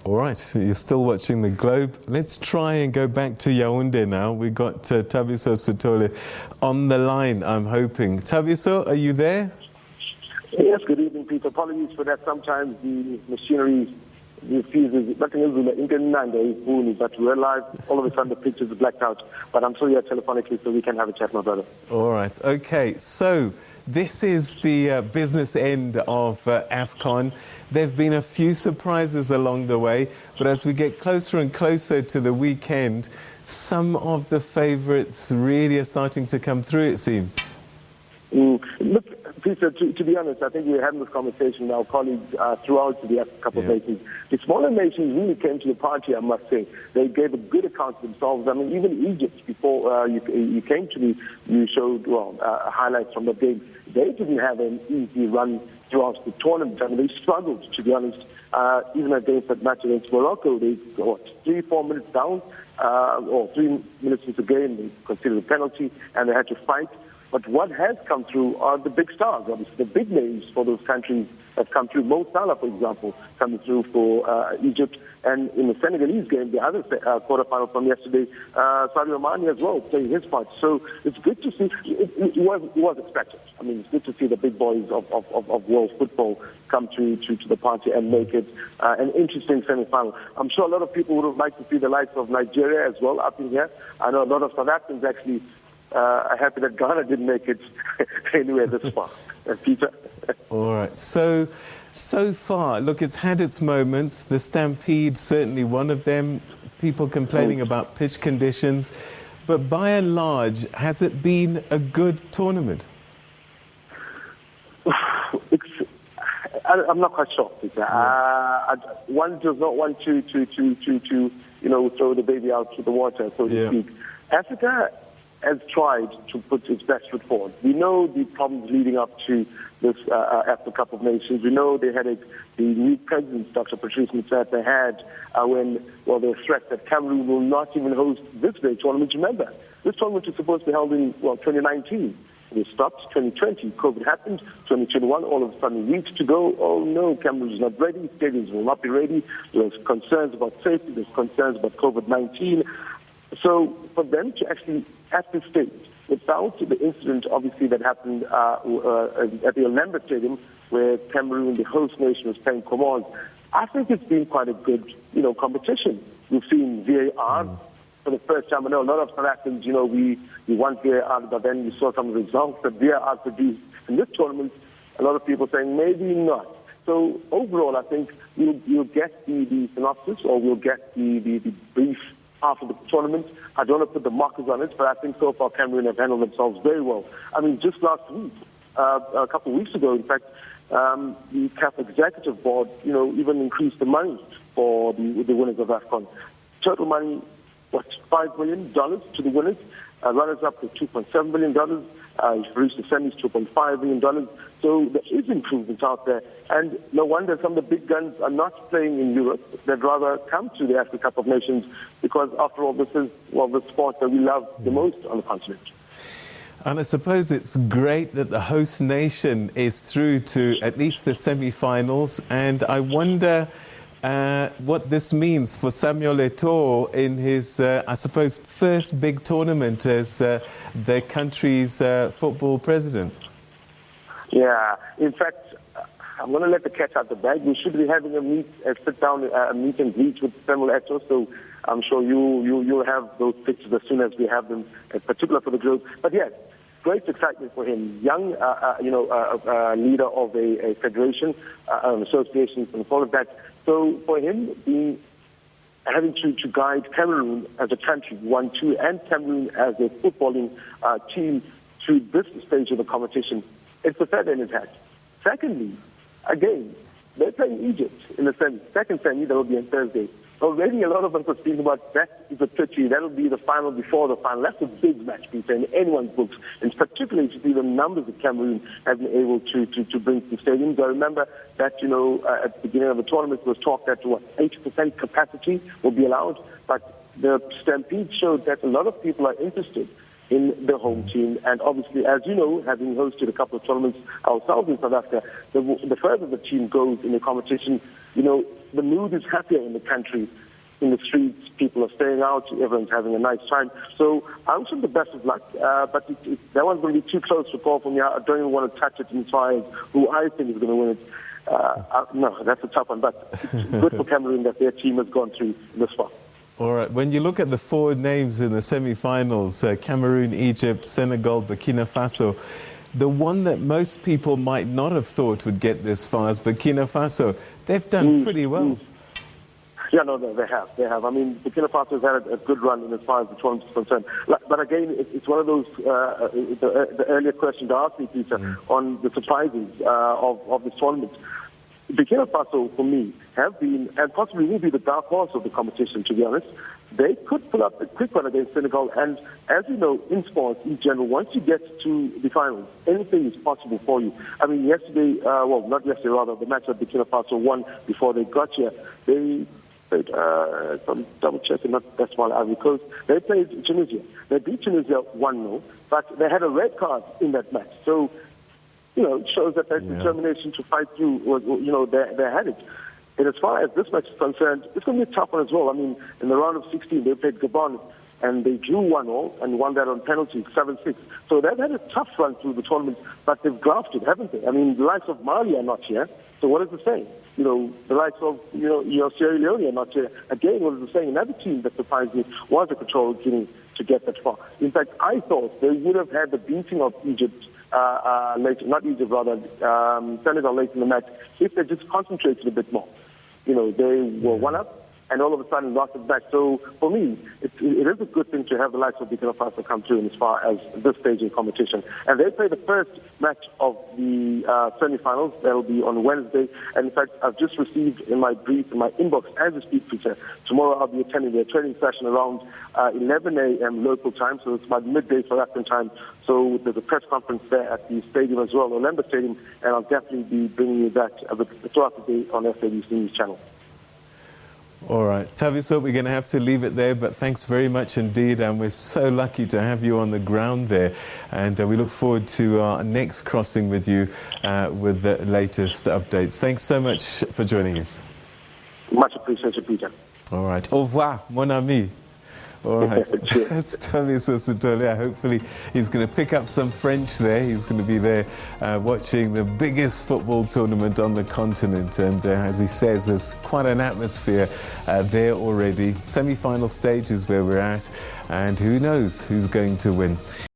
All right, so you're still watching the Globe. Let's try and go back to Yaounde now. We got Thabiso Sithole on the line, I'm hoping. Thabiso, are you there? Yes, good evening, Peter. Apologies for that. Sometimes the machinery refuses. But we're live. All of a sudden the pictures are blacked out. But I'm sure you're telephonically so we can have a chat, my brother. All right, okay. So this is the business end of Afcon. There have been a few surprises along the way, but as we get closer and closer to the weekend, some of the favourites really are starting to come through, it seems. Look, Peter, to be honest, I think we're having this conversation with our colleagues throughout the couple of nations. The smaller nations really came to the party, I must say. They gave a good account of themselves. I mean, even Egypt, before you came to me, you showed, highlights from the game. They didn't have an easy run throughout the tournament. I mean, they struggled, to be honest. Even against that match against Morocco, they got 3-4 minutes down, or 3 minutes into the game, they considered a penalty, and they had to fight. But what has come through are the big stars, obviously, the big names for those countries that come through. Mo Salah, for example, coming through for Egypt. And in the Senegalese game, the other quarterfinal from yesterday, Sadio Mane as well playing his part. So it's good to see. It was expected. I mean, it's good to see the big boys of world football come to the party and make it an interesting semi-final. I'm sure a lot of people would have liked to see the likes of Nigeria as well up in here. I know a lot of South Africans actually are happy that Ghana didn't make it anywhere this far. Peter? All right. So far, look, it's had its moments. The Stampede, certainly one of them. People complaining about pitch conditions. But by and large, has it been a good tournament? I'm not quite sure, Peter. One does not want to throw the baby out to the water, so to speak. Africa has tried to put its best foot forward. We know the problems leading up to this Africa Cup of Nations. We know they had the new president, Dr. Patrice Motsepe, had when there were threats that Cameroon will not even host this great tournament. Remember, this tournament was supposed to be held in 2019. It stopped. 2020, COVID happened. 2021, all of a sudden, weeks to go. Oh no, Cameroon is not ready. Stadiums will not be ready. There's concerns about safety. There's concerns about COVID-19. So for them to actually, at this stage, without the incident, obviously, that happened at the Yaounde Stadium, where Cameroon, the host nation, was playing Comoros, I think it's been quite a good, competition. We've seen VAR for the first time. I know a lot of South Africans, we want VAR, but then we saw some of the results that VAR produced in this tournament. A lot of people saying maybe not. So overall, I think you'll get the synopsis, or we'll get the brief after the tournament. I don't want to put the markers on it, but I think so far Cameroon have handled themselves very well. I mean, just last week, a couple of weeks ago, in fact, the CAF Executive Board, even increased the money for the winners of Afcon. Total money, $5 million to the winners. Runners up to $2.7 million. Reached the semis, $2.5 million. So there is improvement out there. And no wonder some of the big guns are not playing in Europe. They'd rather come to the Africa Cup of Nations because, after all, this is the sport that we love the most on the continent. And I suppose it's great that the host nation is through to at least the semi-finals. And I wonder what this means for Samuel Eto'o in his, I suppose, first big tournament as the country's football president. Yeah, in fact, I'm going to let the cat out the bag. We should be having a sit-down meet and greet with Samuel Eto'o, so I'm sure you'll have those pictures as soon as we have them, in particular for the Globe. But yes, great excitement for him. Young, leader of a federation, an association, and all of that. So for him, having to guide Cameroon as a country, 1-2, and Cameroon as a footballing team to this stage of the competition, it's a feather in his hat. Secondly, again, they're playing Egypt in the second semi that will be on Thursday. Already a lot of us are speaking about that is a pity. That'll be the final before the final. That's a big match, Peter, in anyone's books. And particularly to see the numbers that Cameroon have been able to bring to stadiums. I remember that, at the beginning of the tournament, it was talked that 80% capacity will be allowed. But the Stampede showed that a lot of people are interested in the home team. And obviously, as you know, having hosted a couple of tournaments ourselves in South Africa, the further the team goes in the competition, the mood is happier in the country. In the streets, people are staying out, everyone's having a nice time. So I wish him the best of luck, but that one's going to be too close to call for me. I don't even want to touch it as far as who I think is going to win it. No, that's a tough one, but it's good for Cameroon that their team has gone through this far. All right, when you look at the four names in the semi-finals, Cameroon, Egypt, Senegal, Burkina Faso, the one that most people might not have thought would get this far is Burkina Faso. They've done pretty well. Yeah, no, they have. I mean, Burkina Faso has had a good run in as far as the tournament is concerned. But again, it's one of those, the earlier question to ask me, Peter, on the surprises of this tournament. Burkina Faso, for me, have been, and possibly will be the dark horse of the competition, to be honest. They could pull up a quick one against Senegal, and as you know, in sports in general, once you get to the finals, anything is possible for you. I mean, yesterday, not yesterday, rather, the match that Burkina Faso won before they got here, they played, I'm double checking, that's why Ivory Coast. They played Tunisia. They beat Tunisia 1-0, but they had a red card in that match. So, it shows that their determination to fight through was, they had it. And as far as this match is concerned, it's going to be a tough one as well. I mean, in the round of 16, they played Gabon, and they drew 1-0 and won that on penalties, 7-6. So they've had a tough run through the tournament, but they've grafted, haven't they? I mean, the likes of Mali are not here. So what is it saying? The likes of, your Sierra Leone are not here. Again, what is it saying? Another team that surprised me was the Equatorial Guinea to get that far. In fact, I thought they would have had the beating of Egypt, Senegal late in the match, if they just concentrated a bit more. They were one up, and all of a sudden lost it back. So for me, it is a good thing to have the likes of Burkina Faso come through as far as this stage in competition. And they play the first match of the semi-finals. That will be on Wednesday. And in fact, I've just received in my brief, in my inbox, as a speak, Peter, tomorrow I'll be attending their training session around 11 a.m. local time. So it's about midday for Afcon time. So there's a press conference there at the stadium as well, Orlando Stadium, and I'll definitely be bringing you that throughout the day on SABC News channel. All right, Thabiso, we're going to have to leave it there, but thanks very much indeed, and we're so lucky to have you on the ground there, and we look forward to our next crossing with you with the latest updates. Thanks so much for joining us. Much appreciated, Peter. All right, au revoir, mon ami. All right, that's Thabiso Sithole. Hopefully he's going to pick up some French there. He's going to be there watching the biggest football tournament on the continent. And as he says, there's quite an atmosphere there already. Semi-final stage is where we're at. And who knows who's going to win.